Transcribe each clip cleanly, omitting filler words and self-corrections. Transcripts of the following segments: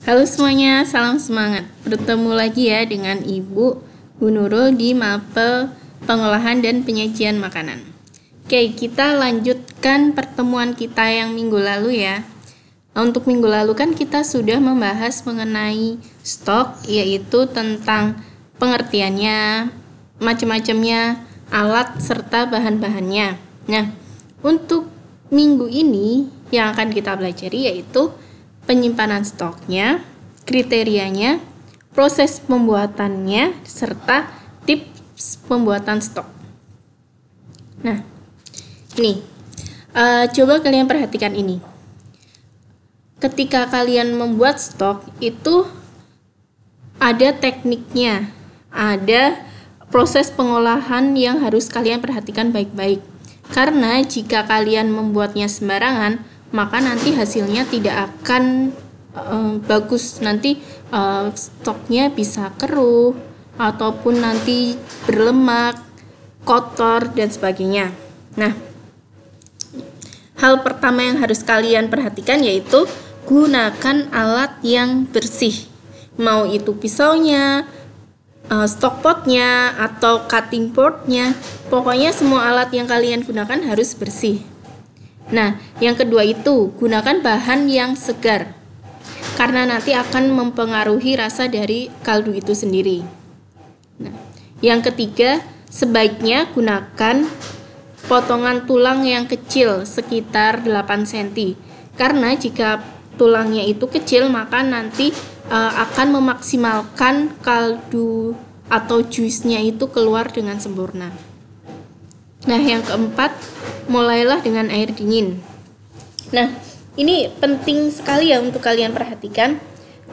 Halo semuanya, salam semangat. Bertemu lagi ya dengan Ibu Bu Nurul di Mapel Pengolahan dan Penyajian Makanan. Oke, kita lanjutkan pertemuan kita yang minggu lalu ya. Untuk minggu lalu kan kita sudah membahas mengenai stok, yaitu tentang pengertiannya, macam-macamnya, alat serta bahan-bahannya. Nah, untuk minggu ini yang akan kita pelajari yaitu penyimpanan stoknya, kriterianya, proses pembuatannya, serta tips pembuatan stok. Nah, ini coba kalian perhatikan ini. Ketika kalian membuat stok itu ada tekniknya, ada proses pengolahan yang harus kalian perhatikan baik-baik. Karena jika kalian membuatnya sembarangan, maka nanti hasilnya tidak akan bagus. Nanti stoknya bisa keruh ataupun nanti berlemak, kotor dan sebagainya. Nah, hal pertama yang harus kalian perhatikan yaitu gunakan alat yang bersih. Mau itu pisaunya, stock potnya atau cutting boardnya, pokoknya semua alat yang kalian gunakan harus bersih. Nah, yang kedua itu gunakan bahan yang segar, karena nanti akan mempengaruhi rasa dari kaldu itu sendiri. Nah, yang ketiga, sebaiknya gunakan potongan tulang yang kecil sekitar 8 cm, karena jika tulangnya itu kecil maka nanti akan memaksimalkan kaldu atau jusnya itu keluar dengan sempurna. Nah, yang keempat, mulailah dengan air dingin. Nah, ini penting sekali ya untuk kalian perhatikan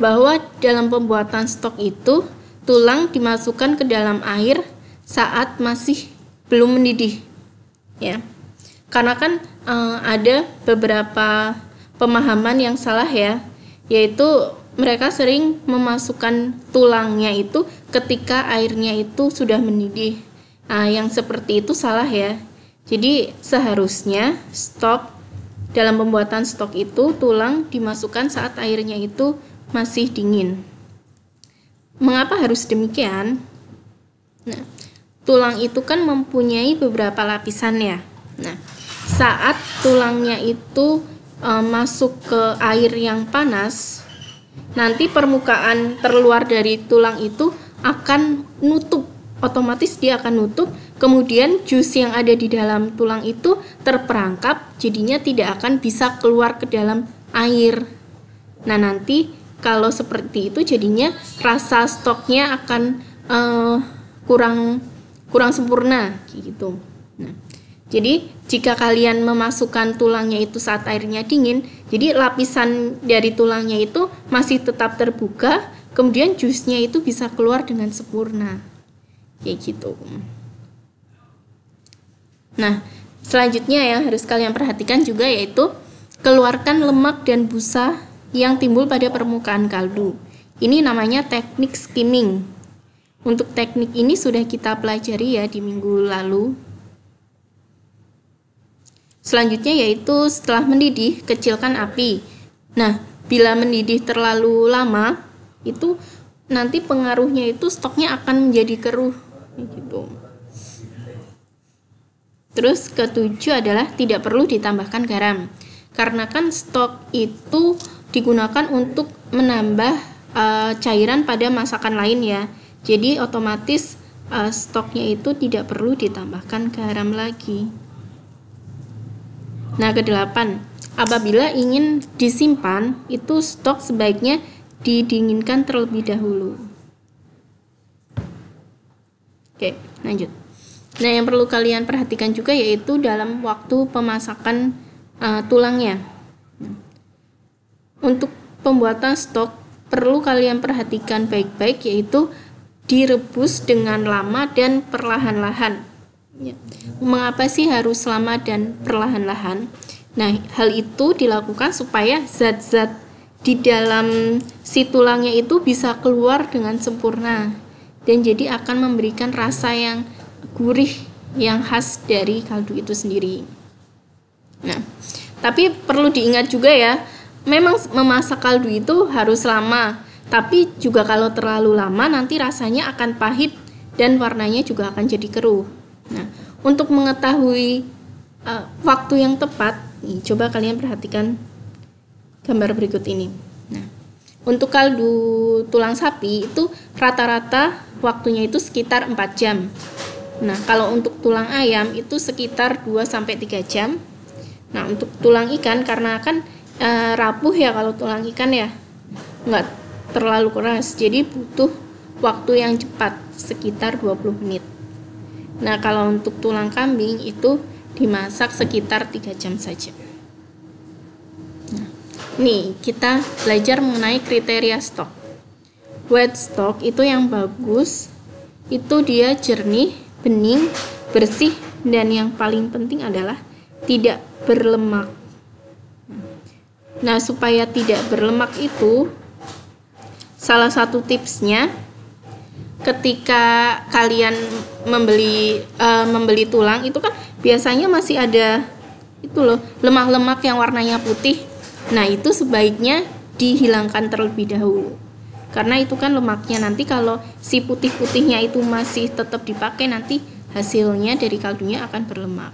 bahwa dalam pembuatan stok itu tulang dimasukkan ke dalam air saat masih belum mendidih. Ya. Karena kan ada beberapa pemahaman yang salah ya, yaitu mereka sering memasukkan tulangnya itu ketika airnya itu sudah mendidih. Nah, yang seperti itu salah ya. Jadi seharusnya dalam pembuatan stok itu tulang dimasukkan saat airnya itu masih dingin. Mengapa harus demikian? Nah, tulang itu kan mempunyai beberapa lapisan ya. Nah, saat tulangnya itu masuk ke air yang panas, nanti permukaan terluar dari tulang itu akan nutup. Otomatis dia akan nutup, kemudian jus yang ada di dalam tulang itu terperangkap, jadinya tidak akan bisa keluar ke dalam air. Nah, nanti kalau seperti itu jadinya rasa stoknya akan kurang sempurna gitu. Nah, jadi jika kalian memasukkan tulangnya itu saat airnya dingin, jadi lapisan dari tulangnya itu masih tetap terbuka, kemudian jusnya itu bisa keluar dengan sempurna. Kayak gitu. Nah, selanjutnya yang harus kalian perhatikan juga yaitu keluarkan lemak dan busa yang timbul pada permukaan kaldu. Ini namanya teknik skimming. Untuk teknik ini sudah kita pelajari ya di minggu lalu. Selanjutnya yaitu setelah mendidih, kecilkan api. Nah, bila mendidih terlalu lama, itu nanti pengaruhnya itu stoknya akan menjadi keruh gitu. Terus ketujuh adalah tidak perlu ditambahkan garam, karena kan stok itu digunakan untuk menambah cairan pada masakan lain ya. Jadi otomatis stoknya itu tidak perlu ditambahkan garam lagi. Nah, kedelapan, apabila ingin disimpan, itu stok sebaiknya didinginkan terlebih dahulu. Oke, lanjut. Nah, yang perlu kalian perhatikan juga yaitu dalam waktu pemasakan tulangnya. Untuk pembuatan stok perlu kalian perhatikan baik-baik yaitu direbus dengan lama dan perlahan-lahan. Mengapa sih harus lama dan perlahan-lahan? Nah, hal itu dilakukan supaya zat-zat di dalam si tulangnya itu bisa keluar dengan sempurna dan jadi akan memberikan rasa yang gurih yang khas dari kaldu itu sendiri. Nah, tapi perlu diingat juga ya, memang memasak kaldu itu harus lama, tapi juga kalau terlalu lama nanti rasanya akan pahit dan warnanya juga akan jadi keruh. Nah, untuk mengetahui waktu yang tepat, nih, coba kalian perhatikan gambar berikut ini. Nah, untuk kaldu tulang sapi itu rata-rata waktunya itu sekitar 4 jam. Nah, kalau untuk tulang ayam itu sekitar 2-3 jam. Nah, untuk tulang ikan karena kan rapuh ya kalau tulang ikan ya, nggak terlalu keras, jadi butuh waktu yang cepat sekitar 20 menit. Nah, kalau untuk tulang kambing itu dimasak sekitar 3 jam saja. Nah, nih kita belajar mengenai kriteria stok. White stock itu yang bagus, itu dia jernih, bening, bersih, dan yang paling penting adalah tidak berlemak. Nah, supaya tidak berlemak itu salah satu tipsnya ketika kalian membeli tulang itu kan biasanya masih ada itu loh, lemak-lemak yang warnanya putih. Nah, itu sebaiknya dihilangkan terlebih dahulu. Karena itu kan lemaknya, nanti kalau si putih-putihnya itu masih tetap dipakai, nanti hasilnya dari kaldunya akan berlemak.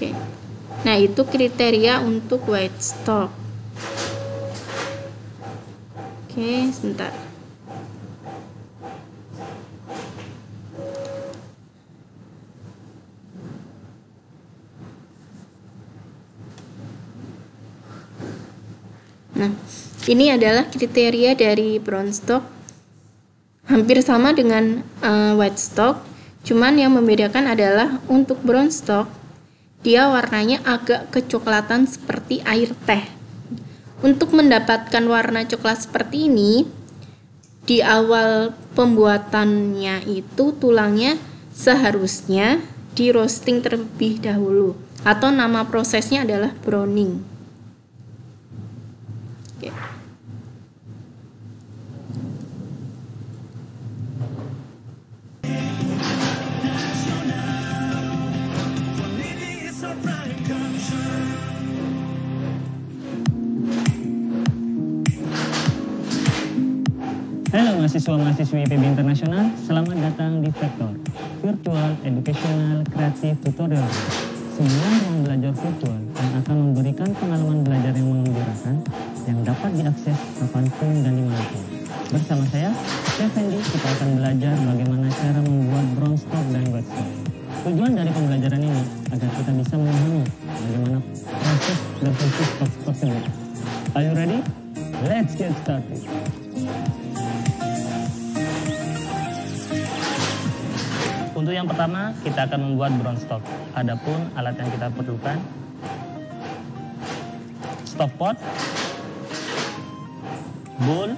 Oke. Nah, itu kriteria untuk white stock. Oke, sebentar. Nah, ini adalah kriteria dari brown stock. Hampir sama dengan white stock, cuman yang membedakan adalah untuk brown stock dia warnanya agak kecoklatan seperti air teh. Untuk mendapatkan warna coklat seperti ini, di awal pembuatannya itu tulangnya seharusnya di roasting terlebih dahulu, atau nama prosesnya adalah browning. Oke. Halo mahasiswa-mahasiswi IPB Internasional, selamat datang di Vector, Virtual Educational Creative Tutorial. Sebuah ruang belajar virtual yang akan memberikan pengalaman belajar yang menggembirakan yang dapat diakses kapanpun dan dimanapun. Bersama saya, Chef Fendi, kita akan belajar bagaimana cara membuat brown stock dan white stock. Tujuan dari pembelajaran ini agar kita bisa memahami bagaimana proses berfungsi stok tersebut. Are you ready? Let's get started. Untuk yang pertama, kita akan membuat brown stock. Adapun alat yang kita perlukan, stockpot, bowl,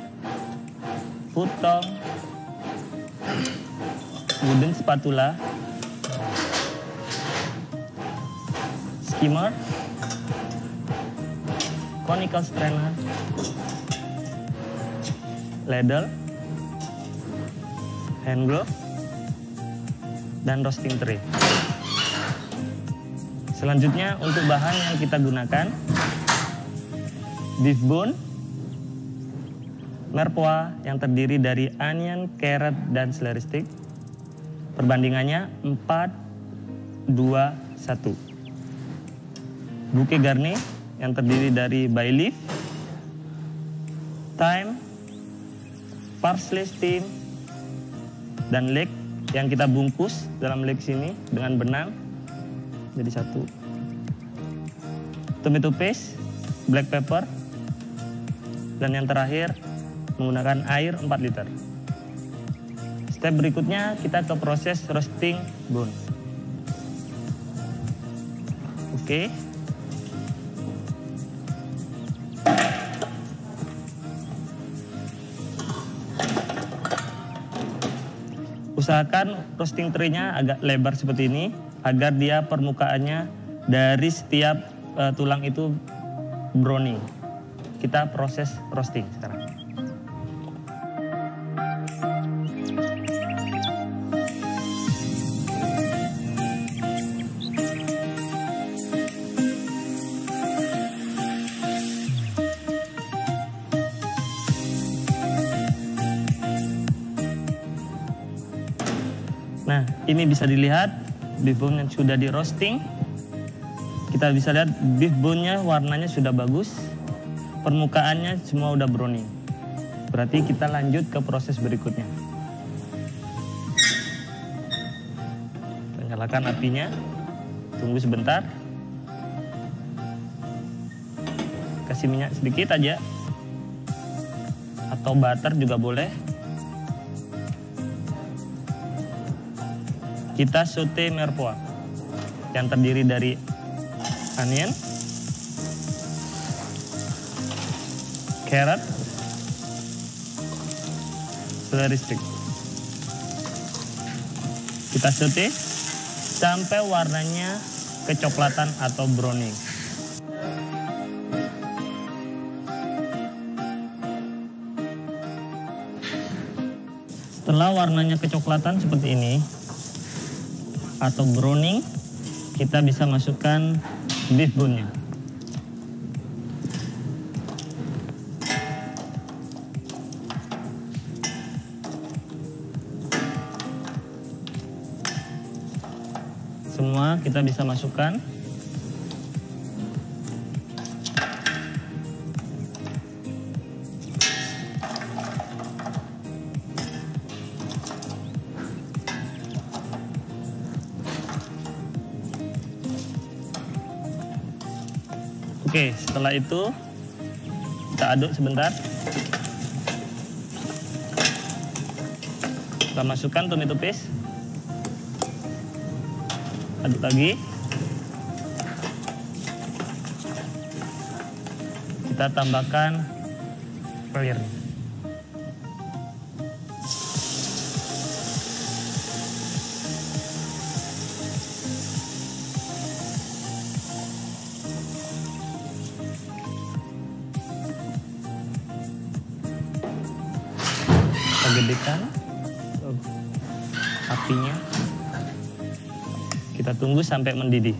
food tong, wooden spatula, skimmer, conical strainer, ladle, hand glove, dan roasting tray. Selanjutnya untuk bahan yang kita gunakan, beef bone, merpois yang terdiri dari onion, carrot, dan celery stick. Perbandingannya 4, 2, 1. Bouquet garni yang terdiri dari bay leaf, thyme, parsley steam, dan leg yang kita bungkus dalam leg sini dengan benang jadi satu. Tomato paste, black pepper, dan yang terakhir menggunakan air 4 liter. Step berikutnya kita ke proses roasting bone. Oke. Usahakan roasting tray-nya agak lebar seperti ini agar dia permukaannya dari setiap tulang itu browning. Kita proses roasting sekarang. Ini bisa dilihat beef bone yang sudah di roasting. Kita bisa lihat beef bone-nya warnanya sudah bagus. Permukaannya semua udah browning. Berarti kita lanjut ke proses berikutnya. Kita nyalakan apinya. Tunggu sebentar. Kasih minyak sedikit aja. Atau butter juga boleh. Kita saute mirepoix yang terdiri dari onion, carrot, celery stick. Kita saute sampai warnanya kecoklatan atau browning. Setelah warnanya kecoklatan seperti ini atau browning, kita bisa masukkan beef bone-nya. Semua kita bisa masukkan. Oke, setelah itu kita aduk sebentar. Kita masukkan tomato paste. Aduk lagi. Kita tambahkan air. Gedekan apinya, kita tunggu sampai mendidih.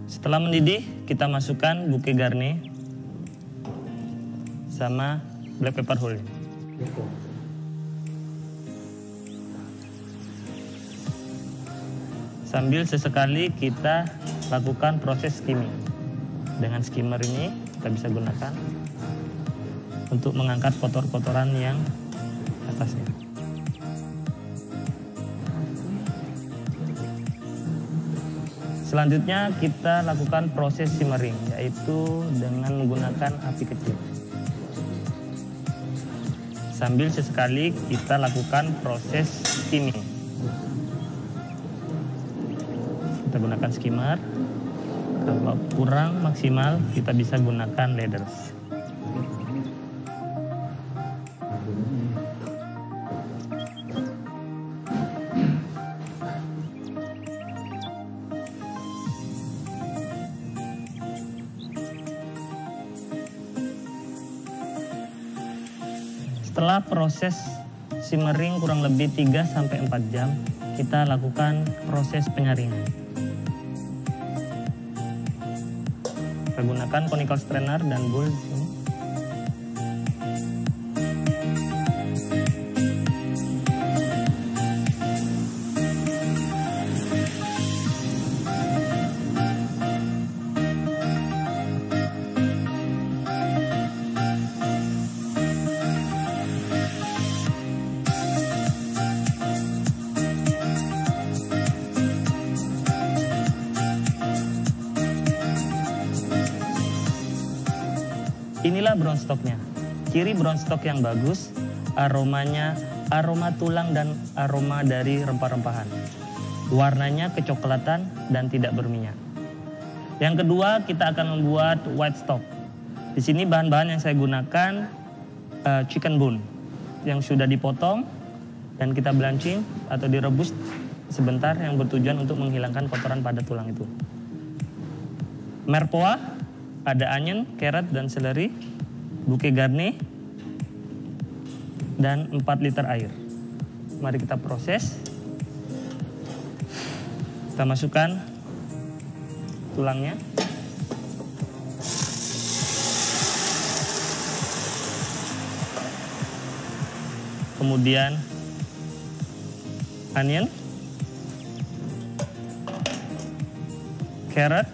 Setelah mendidih, kita masukkan bouquet garni sama black pepper whole. Sambil sesekali kita lakukan proses skimming. Dengan skimmer ini kita bisa gunakan untuk mengangkat kotor-kotoran yang atasnya. Selanjutnya kita lakukan proses simmering, yaitu dengan menggunakan api kecil. Sambil sesekali kita lakukan proses steaming. Kita gunakan skimmer. Kalau kurang maksimal, kita bisa gunakan ladder. Setelah proses simmering kurang lebih 3-4 jam, kita lakukan proses penyaringan. Kita gunakan conical strainer dan bowl. Inilah brown stocknya. Ciri brown stock yang bagus, aromanya aroma tulang dan aroma dari rempah-rempahan. Warnanya kecoklatan dan tidak berminyak. Yang kedua, kita akan membuat white stock. Di sini bahan-bahan yang saya gunakan chicken bone yang sudah dipotong dan kita blanching atau direbus sebentar yang bertujuan untuk menghilangkan kotoran pada tulang itu. Mirepoix, ada onion, carrot, dan seleri, bouquet garni, dan 4 liter air. Mari kita proses. Kita masukkan tulangnya. kemudian onion, carrot,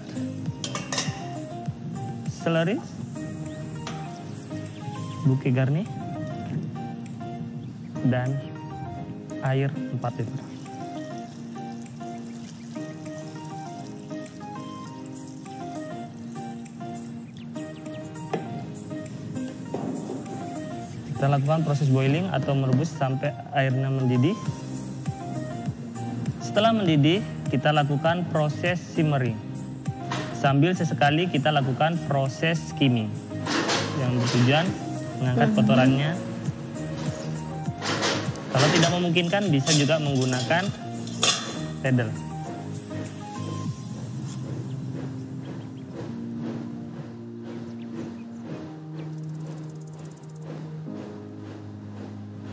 celery, bouquet garni, dan air 4 liter. Kita lakukan proses boiling atau merebus sampai airnya mendidih. Setelah mendidih, kita lakukan proses simmering. Sambil sesekali kita lakukan proses skimming yang bertujuan mengangkat kotorannya. Kalau tidak memungkinkan, bisa juga menggunakan ladle.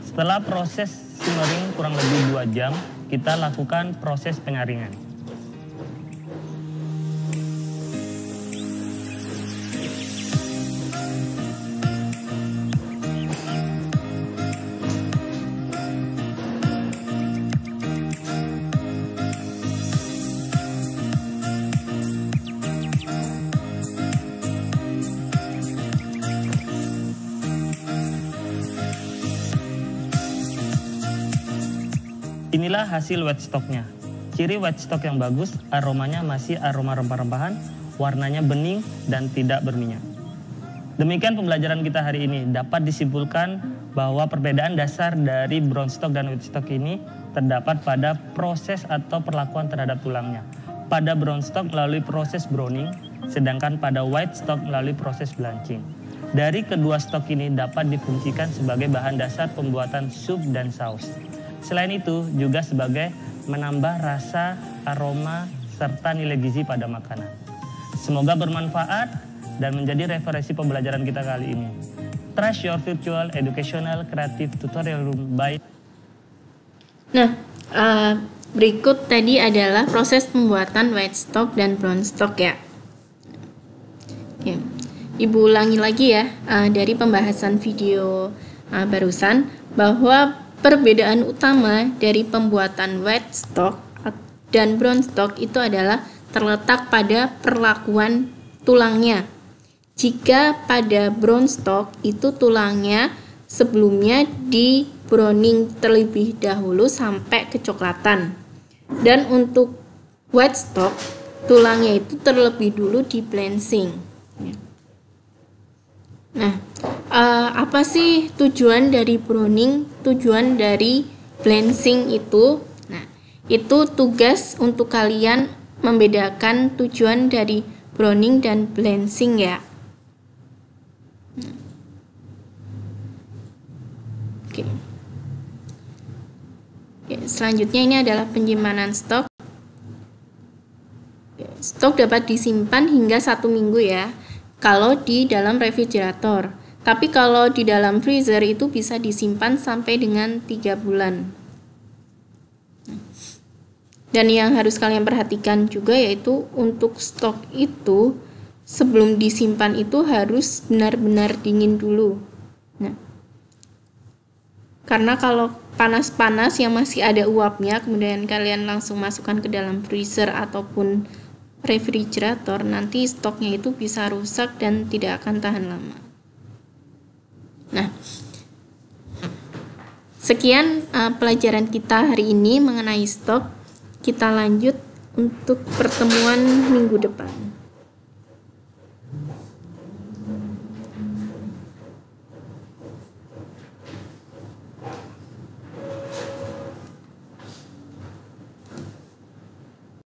Setelah proses simmering kurang lebih 2 jam, kita lakukan proses penyaringan. Inilah hasil wet stocknya. Ciri wet stock yang bagus, aromanya masih aroma rempah-rempahan, warnanya bening dan tidak berminyak. Demikian pembelajaran kita hari ini. Dapat disimpulkan bahwa perbedaan dasar dari brown stock dan wet stock ini terdapat pada proses atau perlakuan terhadap tulangnya. Pada brown stock melalui proses browning, sedangkan pada white stock melalui proses blanching. Dari kedua stok ini dapat difungsikan sebagai bahan dasar pembuatan sup dan saus. Selain itu, juga sebagai menambah rasa, aroma, serta nilai gizi pada makanan. Semoga bermanfaat dan menjadi referensi pembelajaran kita kali ini. Trust your virtual educational creative tutorial room by... Nah, berikut tadi adalah proses pembuatan white stock dan brown stock ya. Oke. Ibu ulangi lagi ya dari pembahasan video barusan bahwa perbedaan utama dari pembuatan white stock dan brown stock itu adalah terletak pada perlakuan tulangnya. Jika pada brown stock itu tulangnya sebelumnya di browning terlebih dahulu sampai kecoklatan. Dan untuk white stock tulangnya itu terlebih dulu di blanching. Nah, apa sih tujuan dari browning, tujuan dari blanching itu? Nah, itu tugas untuk kalian membedakan tujuan dari browning dan blanching ya. Oke. Selanjutnya ini adalah penyimpanan stok. Stok dapat disimpan hingga 1 minggu ya, kalau di dalam refrigerator. Tapi kalau di dalam freezer itu bisa disimpan sampai dengan 3 bulan. Dan yang harus kalian perhatikan juga yaitu untuk stok itu sebelum disimpan itu harus benar-benar dingin dulu. Nah, karena kalau panas-panas yang masih ada uapnya kemudian kalian langsung masukkan ke dalam freezer ataupun refrigerator, nanti stoknya itu bisa rusak dan tidak akan tahan lama. Nah, sekian pelajaran kita hari ini mengenai stok. Kita lanjut untuk pertemuan minggu depan.